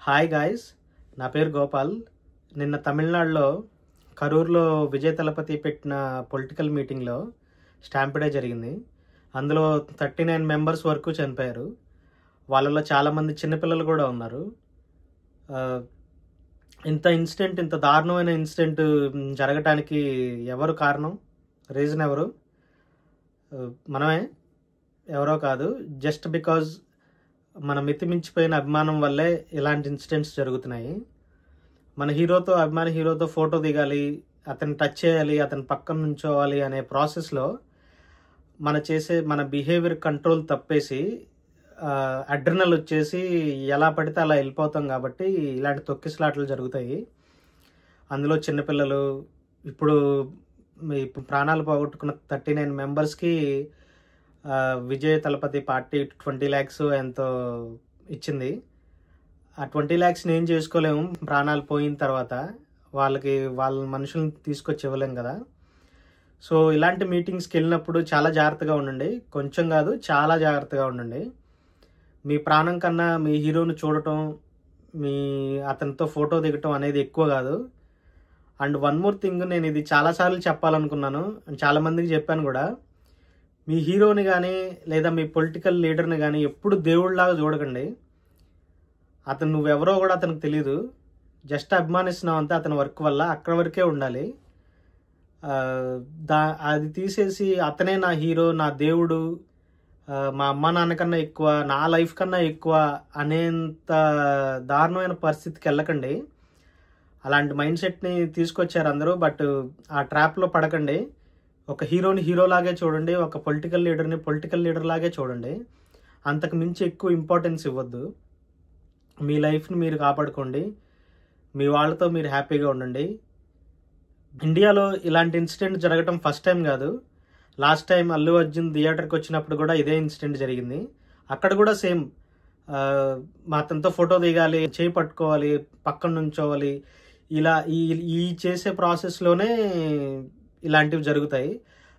Hi guys, నా పేరు గోపాల్. నిన్న తమిళనాడులో కరూర్లో విజయ్ తలపతి పెట్టిన పొలిటికల్ మీటింగ్లో స్టాంపిడే జరిగింది. అందులో 39 మెంబర్స్ వరకు చనిపోయారు. వాళ్ళలో చాలామంది చిన్నపిల్లలు కూడా ఉన్నారు. ఇంత దారుణమైన ఇన్సిడెంట్ జరగటానికి ఎవరు కారణం? రీజన్ ఎవరు? మనమే. ఎవరో కాదు, జస్ట్ బికాజ్ మన మితిమించిపోయిన అభిమానం వల్లే ఇలాంటి ఇన్సిడెంట్స్ జరుగుతున్నాయి. మన అభిమాన హీరోతో ఫోటో దిగాలి, అతన్ని టచ్ చేయాలి, అతని పక్కన నుంచోవాలి అనే ప్రాసెస్లో మన బిహేవియర్ కంట్రోల్ తప్పేసి అడ్రినల్ వచ్చేసి ఎలా పడితే అలా వెళ్ళిపోతాం. కాబట్టి ఇలాంటి తొక్కిసలాటలు జరుగుతాయి. అందులో చిన్నపిల్లలు, ఇప్పుడు ప్రాణాలు పోగొట్టుకున్న 39 మెంబర్స్కి విజయ్ తలపతి పార్టీ 20 lakhs ఎంతో ఇచ్చింది. ఆ 20 lakhs ఏం చేసుకోలేము. ప్రాణాలు పోయిన తర్వాత వాళ్ళ మనుషులను తీసుకొచ్చి ఇవ్వలేం కదా. సో ఇలాంటి మీటింగ్స్కి వెళ్ళినప్పుడు చాలా జాగ్రత్తగా ఉండండి. కొంచెం కాదు, చాలా జాగ్రత్తగా ఉండండి. మీ ప్రాణం కన్నా మీ హీరోని చూడటం, అతనితో ఫోటో దిగటం అనేది ఎక్కువ కాదు. అండ్ వన్ మోర్ థింగ్, నేను ఇది చాలాసార్లు చెప్పాలనుకున్నాను, చాలామందికి చెప్పాను కూడా. మీ హీరోని కానీ లేదా మీ పొలిటికల్ లీడర్ని కానీ ఎప్పుడు దేవుడిలాగా చూడకండి. నువ్వెవరో కూడా అతనికి తెలీదు. జస్ట్ అభిమానిస్తున్నావు అంతే. అతని వర్క్ వల్ల అక్కడ వరకే ఉండాలి. అది తీసేసి అతనే నా హీరో, నా దేవుడు, మా అమ్మ నాన్న కన్నా ఎక్కువ, నా లైఫ్ కన్నా ఎక్కువ అనేంత దారుణమైన పరిస్థితికి వెళ్ళకండి. అలాంటి మైండ్ సెట్ని తీసుకొచ్చారు అందరూ. బట్ ఆ ట్రాప్లో పడకండి. ఒక హీరోని హీరోలాగే చూడండి, ఒక పొలిటికల్ లీడర్ని పొలిటికల్ లీడర్ లాగే చూడండి. అంతకు మించి ఎక్కువ ఇంపార్టెన్స్ ఇవ్వద్దు. మీ లైఫ్ని మీరు కాపాడుకోండి. మీ వాళ్ళతో మీరు హ్యాపీగా ఉండండి. ఇండియాలో ఇలాంటి ఇన్సిడెంట్ జరగటం ఫస్ట్ టైం కాదు. లాస్ట్ టైం అల్లు అర్జున్ థియేటర్కి వచ్చినప్పుడు కూడా ఇదే ఇన్సిడెంట్ జరిగింది. అక్కడ కూడా సేమ్, మా అతనితో ఫోటో దిగాలి, చేయి పట్టుకోవాలి, పక్కన నుంచోవాలి, ఇలా ఈ చేసే ప్రాసెస్లోనే ఇలాంటివి జరుగుతాయి.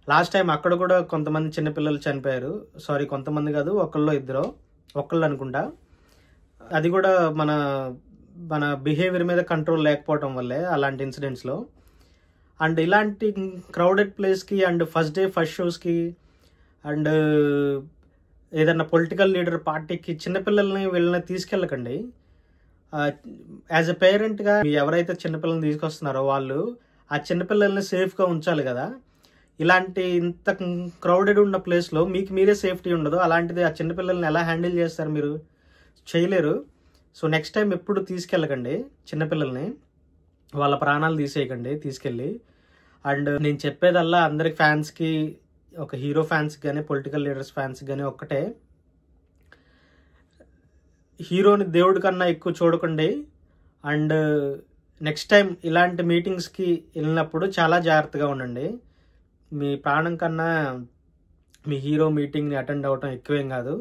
లాస్ట్ టైం అక్కడ కూడా కొంతమంది చిన్నపిల్లలు చనిపోయారు. సారీ, కొంతమంది కాదు, ఒకళ్ళు అనుకుంటా. అది కూడా మన బిహేవియర్ మీద కంట్రోల్ లేకపోవటం వల్లే అలాంటి ఇన్సిడెంట్స్లో. అండ్ ఇలాంటి క్రౌడెడ్ ప్లేస్కి అండ్ ఫస్ట్ డే ఫస్ట్ షోస్కి అండ్ ఏదన్నా పొలిటికల్ లీడర్ పార్టీకి వీళ్ళని తీసుకెళ్ళకండి. యాజ్ ఎ పేరెంట్గా ఎవరైతే చిన్నపిల్లల్ని తీసుకొస్తున్నారో వాళ్ళు ఆ చిన్నపిల్లల్ని సేఫ్గా ఉంచాలి కదా. ఇంత క్రౌడెడ్ ఉన్న ప్లేస్లో మీకు మీరే సేఫ్టీ ఉండదు. అలాంటిది ఆ చిన్నపిల్లల్ని ఎలా హ్యాండిల్ చేస్తారు? మీరు చేయలేరు. సో నెక్స్ట్ టైం ఎప్పుడు తీసుకెళ్ళకండి చిన్నపిల్లల్ని. వాళ్ళ ప్రాణాలు తీసేయకండి తీసుకెళ్ళి. అండ్ నేను చెప్పేదల్లా అందరికి ఫ్యాన్స్కి, ఒక హీరో ఫ్యాన్స్కి కానీ పొలిటికల్ లీడర్స్ ఫ్యాన్స్కి కానీ ఒక్కటే, హీరోని దేవుడి కన్నా ఎక్కువ చూడకండి. అండ్ నెక్స్ట్ టైం ఇలాంటి మీటింగ్స్కి వెళ్ళినప్పుడు చాలా జాగ్రత్తగా ఉండండి. మీ ప్రాణం కన్నా మీ హీరో మీటింగ్ని అటెండ్ అవ్వటం ఎక్కువేం కాదు.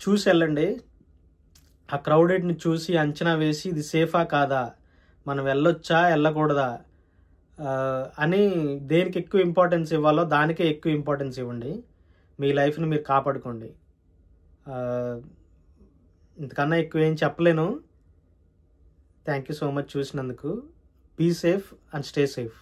చూసి వెళ్ళండి. ఆ క్రౌడెడ్ని చూసి అంచనా వేసి ఇది సేఫా కాదా, మనం వెళ్ళొచ్చా వెళ్ళకూడదా అని దేనికి ఎక్కువ ఇంపార్టెన్స్ ఇవ్వాలో దానికే ఎక్కువ ఇంపార్టెన్స్ ఇవ్వండి. మీ లైఫ్ని మీరు కాపాడుకోండి. ఇంతకన్నా ఎక్కువ ఏం చెప్పలేను. థ్యాంక్ యూ సో మచ్ చూసినందుకు. Be safe and stay safe.